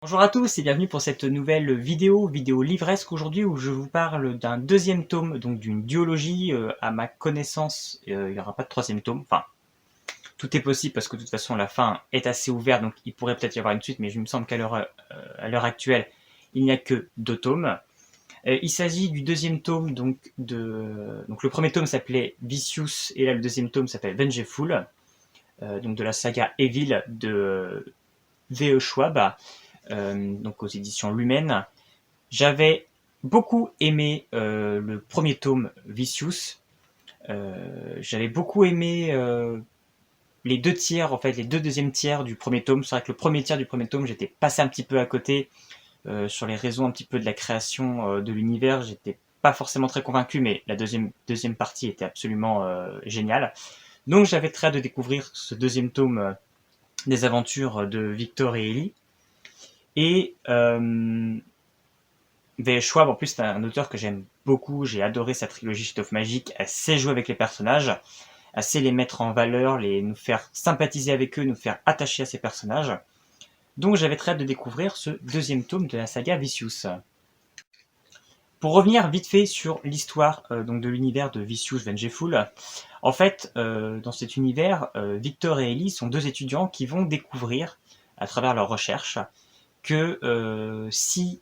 Bonjour à tous et bienvenue pour cette nouvelle vidéo livresque aujourd'hui où je vous parle d'un deuxième tome, donc d'une duologie. À ma connaissance, il n'y aura pas de troisième tome. Enfin, tout est possible parce que de toute façon la fin est assez ouverte, donc il pourrait peut-être y avoir une suite, mais il me semble qu'à l'heure actuelle, il n'y a que deux tomes. Il s'agit du deuxième tome, donc le premier tome s'appelait Vicious et là le deuxième tome s'appelle Vengeful, donc de la saga Evil de V.E. Schwab. Donc aux éditions Lumen. J'avais beaucoup aimé le premier tome Vicious. J'avais beaucoup aimé les deux tiers, en fait, les deux deuxièmes tiers du premier tome. C'est vrai que le premier tiers du premier tome, j'étais passé un petit peu à côté sur les raisons un petit peu de la création de l'univers. J'étais pas forcément très convaincu, mais la deuxième partie était absolument géniale. Donc j'avais très hâte de découvrir ce deuxième tome des aventures de Victor et Ellie. Et Schwab, en plus, c'est un auteur que j'aime beaucoup. J'ai adoré sa trilogie Chute of Magic. Elle sait jouer avec les personnages, elle sait les mettre en valeur, nous faire sympathiser avec eux, nous faire attacher à ces personnages. Donc j'avais très hâte de découvrir ce deuxième tome de la saga Vicious. Pour revenir vite fait sur l'histoire donc de l'univers de Vicious Vengeful, en fait, dans cet univers, Victor et Ellie sont deux étudiants qui vont découvrir, à travers leurs recherches, que si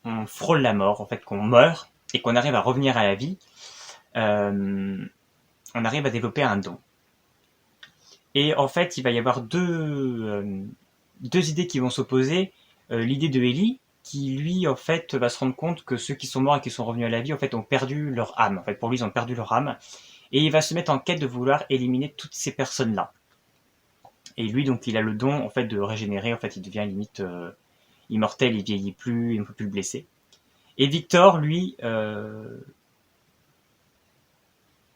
on frôle la mort, en fait, qu'on meurt et qu'on arrive à revenir à la vie, euh, on arrive à développer un don. Et en fait, il va y avoir deux idées qui vont s'opposer. L'idée de Ellie, qui lui, en fait, va se rendre compte que ceux qui sont morts et qui sont revenus à la vie, en fait, ont perdu leur âme. En fait, pour lui, ils ont perdu leur âme. Et il va se mettre en quête de vouloir éliminer toutes ces personnes-là. Et lui, donc, il a le don, en fait, de régénérer. En fait, il devient limite immortel, il vieillit plus, il ne peut plus le blesser. Et Victor, lui,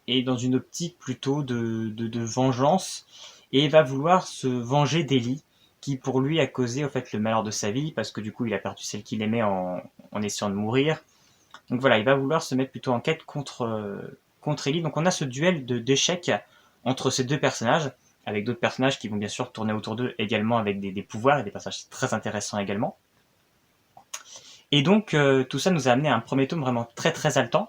est dans une optique plutôt de vengeance et va vouloir se venger d'Ellie, qui pour lui a causé en fait le malheur de sa vie parce que du coup il a perdu celle qu'il aimait en essayant de mourir. Donc voilà, il va vouloir se mettre plutôt en quête contre Ellie. Donc on a ce duel d'échecs entre ces deux personnages, avec d'autres personnages qui vont bien sûr tourner autour d'eux également avec des pouvoirs et des personnages très intéressants également. Et donc tout ça nous a amené à un premier tome vraiment très très haletant.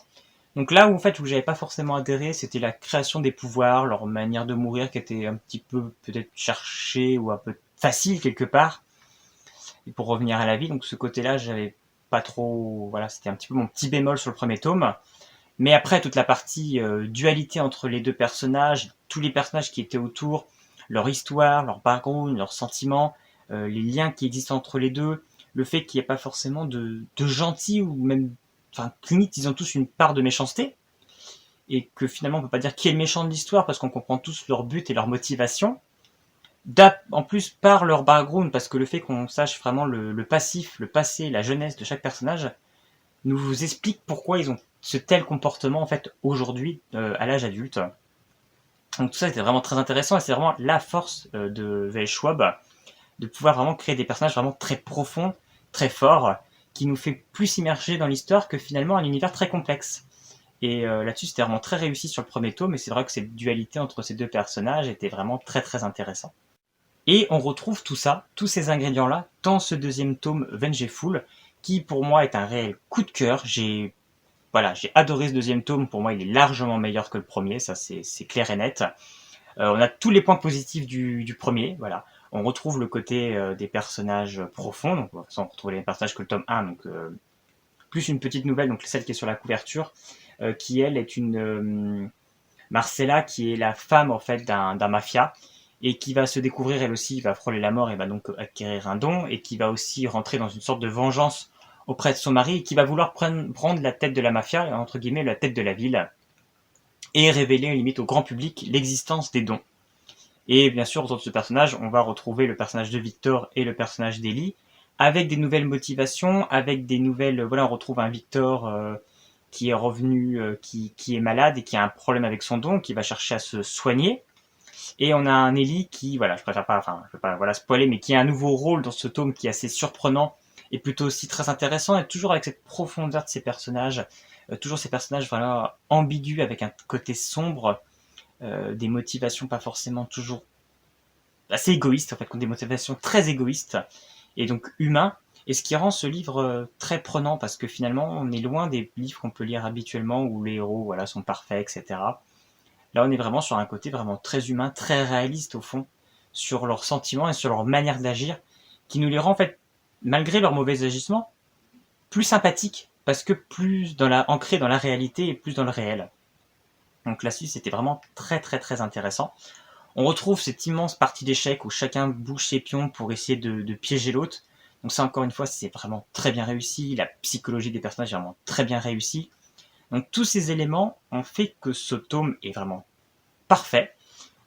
Donc là où en fait où j'avais pas forcément adhéré, c'était la création des pouvoirs, leur manière de mourir qui était un petit peu peut-être cherchée ou un peu facile quelque part, et pour revenir à la vie. Donc ce côté-là, j'avais pas trop, voilà, c'était un petit peu mon petit bémol sur le premier tome. Mais après toute la partie dualité entre les deux personnages, tous les personnages qui étaient autour, leur histoire, leur background, leurs sentiments, les liens qui existent entre les deux, le fait qu'il n'y ait pas forcément de gentils ou même, enfin limite ils ont tous une part de méchanceté et que finalement on peut pas dire qui est le méchant de l'histoire parce qu'on comprend tous leur but et leur motivation. En plus par leur background, parce que le fait qu'on sache vraiment le passif, le passé, la jeunesse de chaque personnage nous explique pourquoi ils ont ce tel comportement en fait aujourd'hui à l'âge adulte. Donc tout ça était vraiment très intéressant et c'est vraiment la force de V. Schwab de pouvoir vraiment créer des personnages vraiment très profonds, très forts, qui nous fait plus immerger dans l'histoire que finalement un univers très complexe. Et là-dessus, c'était vraiment très réussi sur le premier tome, et c'est vrai que cette dualité entre ces deux personnages était vraiment très très intéressant. Et on retrouve tout ça, tous ces ingrédients-là, dans ce deuxième tome Vengeful, qui pour moi est un réel coup de cœur. J'ai adoré ce deuxième tome, pour moi il est largement meilleur que le premier, ça c'est clair et net. On a tous les points positifs du premier, voilà. On retrouve le côté des personnages profonds, donc on retrouve les mêmes personnages que le tome 1, donc plus une petite nouvelle, donc celle qui est sur la couverture, qui elle est une Marcella, qui est la femme en fait d'un mafia et qui va se découvrir elle aussi, va frôler la mort et va donc acquérir un don et qui va aussi rentrer dans une sorte de vengeance auprès de son mari et qui va vouloir prendre la tête de la mafia, entre guillemets la tête de la ville et révéler limite au grand public l'existence des dons. Et bien sûr, autour de ce personnage, on va retrouver le personnage de Victor et le personnage d'Ellie, avec des nouvelles motivations, avec des nouvelles... Voilà, on retrouve un Victor qui est revenu, qui est malade et qui a un problème avec son don, qui va chercher à se soigner. Et on a un Ellie qui, voilà, je préfère pas, enfin, je veux pas, voilà, spoiler, mais qui a un nouveau rôle dans ce tome qui est assez surprenant et plutôt aussi très intéressant, et toujours avec cette profondeur de ces personnages, toujours ces personnages vraiment ambigus avec un côté sombre, des motivations pas forcément toujours assez égoïstes, en fait, qui ont des motivations très égoïstes. et donc humain, et ce qui rend ce livre très prenant, parce que finalement on est loin des livres qu'on peut lire habituellement où les héros voilà, sont parfaits, etc. Là on est vraiment sur un côté vraiment très humain, très réaliste au fond, sur leurs sentiments et sur leur manière d'agir, qui nous les rend en fait, malgré leurs mauvais agissements, plus sympathiques, parce que plus ancrés dans la réalité et plus dans le réel. Donc là-dessus, c'était vraiment très très très intéressant. On retrouve cette immense partie d'échecs où chacun bouge ses pions pour essayer de piéger l'autre. Donc ça, encore une fois, c'est vraiment très bien réussi. La psychologie des personnages est vraiment très bien réussie. Donc tous ces éléments ont fait que ce tome est vraiment parfait.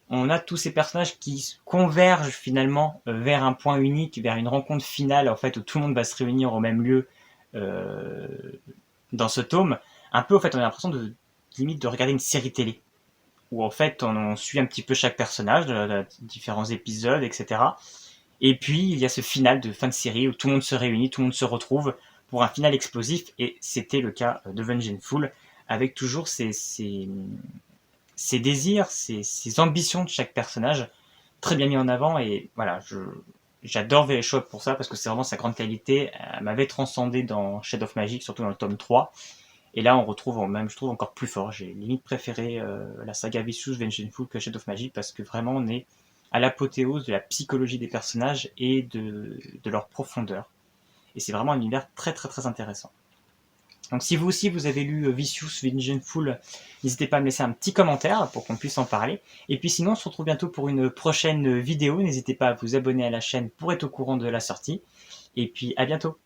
On a tous ces personnages qui convergent finalement vers un point unique, vers une rencontre finale en fait où tout le monde va se réunir au même lieu euh, dans ce tome. Un peu en fait, on a l'impression de limite de regarder une série télé où en fait on suit un petit peu chaque personnage, de différents épisodes, etc. Et puis il y a ce final de fin de série où tout le monde se réunit, tout le monde se retrouve pour un final explosif, et c'était le cas de Vengeful, avec toujours ses désirs, ses ambitions de chaque personnage très bien mis en avant, et voilà, j'adore VS Shop pour ça, parce que c'est vraiment sa grande qualité. Elle m'avait transcendé dans Shadow of Magic, surtout dans le tome 3. Et là, on retrouve même, je trouve, encore plus fort. J'ai limite préféré la saga Vicious Vengeful que Shadow of Magic, parce que vraiment, on est à l'apothéose de la psychologie des personnages et de leur profondeur. Et c'est vraiment un univers très très très intéressant. Donc si vous aussi vous avez lu Vicious Vengeful, n'hésitez pas à me laisser un petit commentaire pour qu'on puisse en parler. Et puis sinon, on se retrouve bientôt pour une prochaine vidéo. N'hésitez pas à vous abonner à la chaîne pour être au courant de la sortie. Et puis à bientôt.